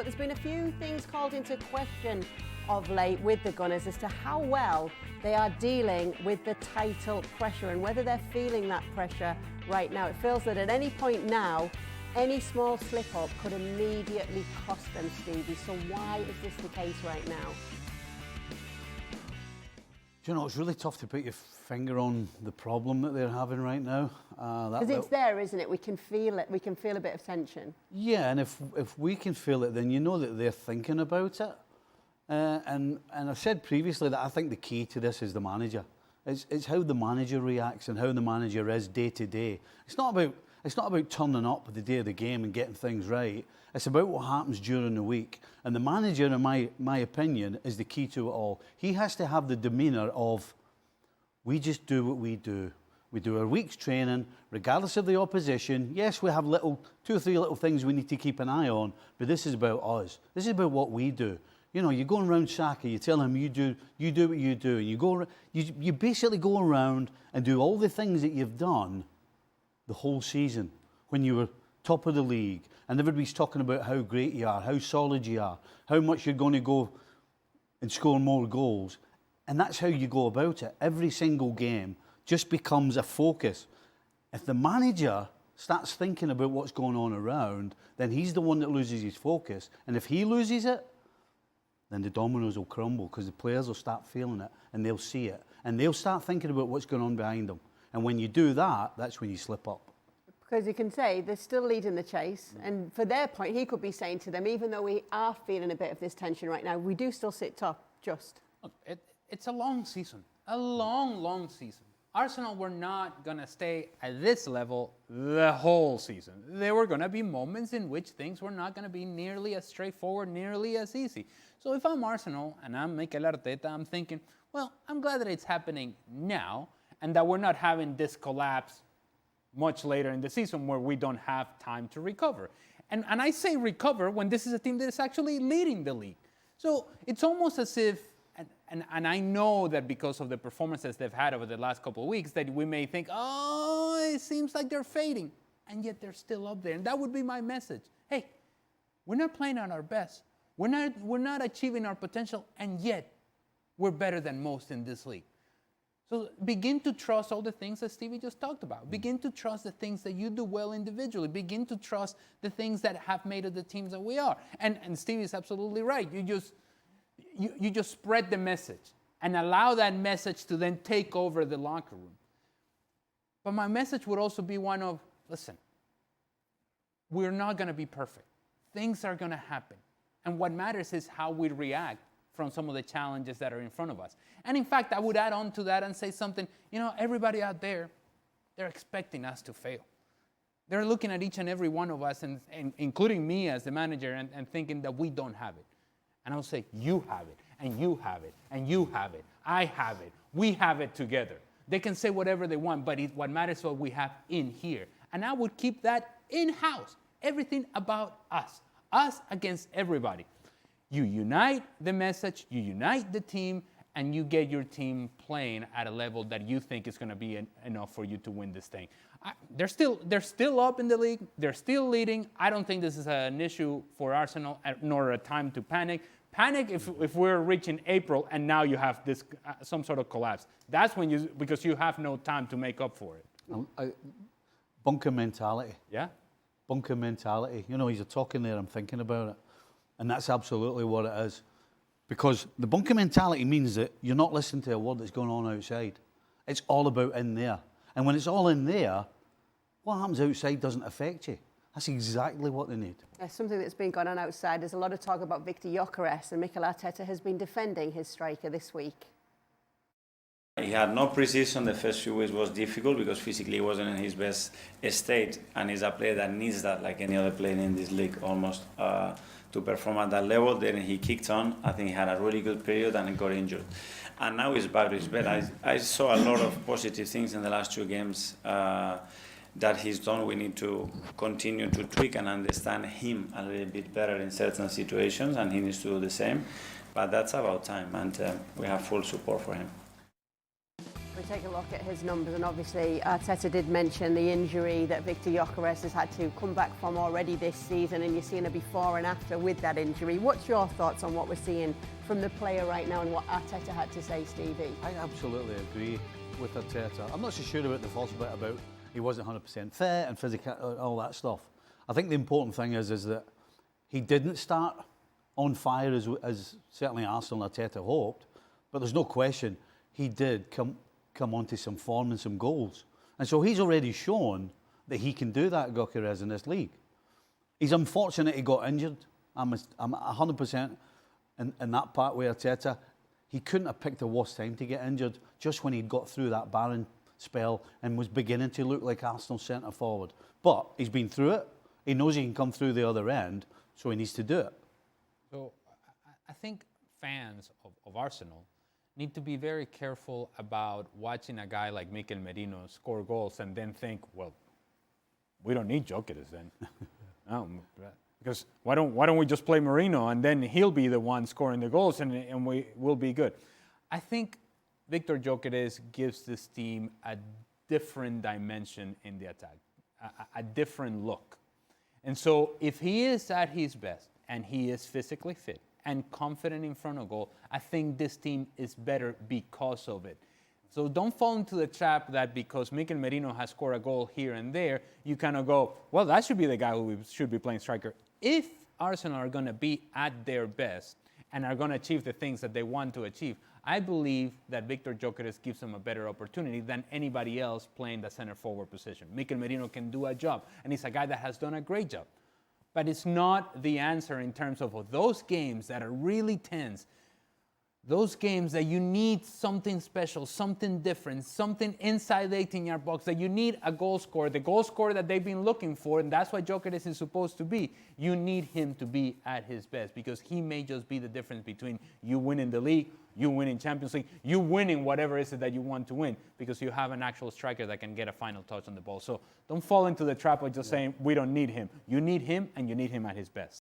but there's been a few things called into question of late with the Gunners as to how well they are dealing with the title pressure and whether they're feeling that pressure right now. It feels that at any point now, any small slip-up could immediately cost them, Stevie. So why is this the case right now? Do you know, it's really tough to put your finger on the problem that they're having right now. Because it's there, isn't it? We can feel it. We can feel a bit of tension. Yeah, and if we can feel it, then you know that they're thinking about it. And I've said previously that I think the key to this is the manager. It's how the manager reacts and how the manager is day to day. It's not about turning up the day of the game and getting things right. It's about what happens during the week. And the manager, in my opinion, is the key to it all. He has to have the demeanour of, we just do what we do. We do our week's training, regardless of the opposition. Yes, we have two or three little things we need to keep an eye on, but this is about us. This is about what we do. You know, you're going around Saka, you tell him you do what you do, and you basically go around and do all the things that you've done the whole season when you were top of the league, and everybody's talking about how great you are, how solid you are, how much you're going to go and score more goals, and that's how you go about it. Every single game just becomes a focus. If the manager starts thinking about what's going on around, then he's the one that loses his focus, and if he loses it, then the dominoes will crumble because the players will start feeling it and they'll see it and they'll start thinking about what's going on behind them. And when you do that, that's when you slip up. Because you can say they're still leading the chase. And for their point, he could be saying to them, even though we are feeling a bit of this tension right now, we do still sit top, just. Look, it's a long season, a long season. Arsenal were not going to stay at this level the whole season. There were going to be moments in which things were not going to be nearly as straightforward, nearly as easy. So if I'm Arsenal and I'm Mikel Arteta, I'm thinking, well, I'm glad that it's happening now and that we're not having this collapse much later in the season where we don't have time to recover. And I say recover when this is a team that is actually leading the league. So it's almost as if, and I know that because of the performances they've had over the last couple of weeks, that we may think, oh, it seems like they're fading. And yet they're still up there. And that would be my message. Hey, we're not playing at our best. We're not achieving our potential, and yet we're better than most in this league. So begin to trust all the things that Stevie just talked about. Begin to trust the things that you do well individually. Begin to trust the things that have made us the teams that we are. And Stevie's absolutely right. You just spread the message and allow that message to then take over the locker room. But my message would also be one of, listen, we're not going to be perfect. Things are going to happen. And what matters is how we react from some of the challenges that are in front of us. And in fact, I would add on to that and say something, everybody out there, they're expecting us to fail. They're looking at each and every one of us, and including me as the manager, and thinking that we don't have it. And I'll say, you have it, and you have it, and you have it, I have it, we have it together. They can say whatever they want, but what matters is what we have in here. And I would keep that in-house, everything about us against everybody. You unite the message, you unite the team, and you get your team playing at a level that you think is going to be enough for you to win this thing. They're still up in the league. They're still leading. I don't think this is an issue for Arsenal, nor a time to panic. Panic if we're reaching April and now you have this some sort of collapse. That's when because you have no time to make up for it. Bunker mentality. Yeah? Bunker mentality. He's talking there, I'm thinking about it. And that's absolutely what it is. Because the bunker mentality means that you're not listening to a word that's going on outside. It's all about in there. And when it's all in there, what happens outside doesn't affect you. That's exactly what they need. Something that's been going on outside. There's a lot of talk about Viktor Gyökeres, and Mikel Arteta has been defending his striker this week. He had no pre-season. The first few weeks was difficult because physically he wasn't in his best state, and he's a player that needs that, like any other player in this league, almost to perform at that level. Then he kicked on. I think he had a really good period and he got injured. And now he's back to his bed. I saw a lot of positive things in the last two games that he's done. We need to continue to tweak and understand him a little bit better in certain situations, and he needs to do the same. But that's about time, and we have full support for him. We take a look at his numbers, and obviously Arteta did mention the injury that Viktor Gyökeres has had to come back from already this season, and you're seeing a before and after with that injury. What's your thoughts on what we're seeing from the player right now and what Arteta had to say, Stevie? I absolutely agree with Arteta. I'm not so sure about the first bit about he wasn't 100% fit and physical, all that stuff. I think the important thing is that he didn't start on fire as certainly Arsenal and Arteta hoped, but there's no question he did come onto some form and some goals. And so he's already shown that he can do that, Gyökeres, in this league. He's unfortunate he got injured. I'm 100% in that part with Arteta. He couldn't have picked a worse time to get injured, just when he'd got through that barren spell and was beginning to look like Arsenal's centre forward. But he's been through it. He knows he can come through the other end, so he needs to do it. So I think fans of Arsenal need to be very careful about watching a guy like Mikel Merino score goals and then think, well, we don't need Gyökeres then. No, because why don't we just play Moreno and then he'll be the one scoring the goals and we will be good. I think Viktor Gyökeres gives this team a different dimension in the attack, a different look. And so if he is at his best and he is physically fit and confident in front of goal, I think this team is better because of it. So don't fall into the trap that because Mikel Merino has scored a goal here and there, you kind of go, well, that should be the guy who should be playing striker. If Arsenal are going to be at their best and are going to achieve the things that they want to achieve, I believe that Viktor Gyökeres gives them a better opportunity than anybody else playing the center forward position. Mikel Merino can do a job, and he's a guy that has done a great job. But it's not the answer in terms of those games that are really tense, those games that you need something special, something different, something inside the 18-yard box, that you need a goal scorer, the goal scorer that they've been looking for, and that's what Gyökeres is supposed to be. You need him to be at his best because he may just be the difference between you winning the league, you winning Champions League, you winning whatever it is that you want to win because you have an actual striker that can get a final touch on the ball. So don't fall into the trap of just saying we don't need him. You need him, and you need him at his best.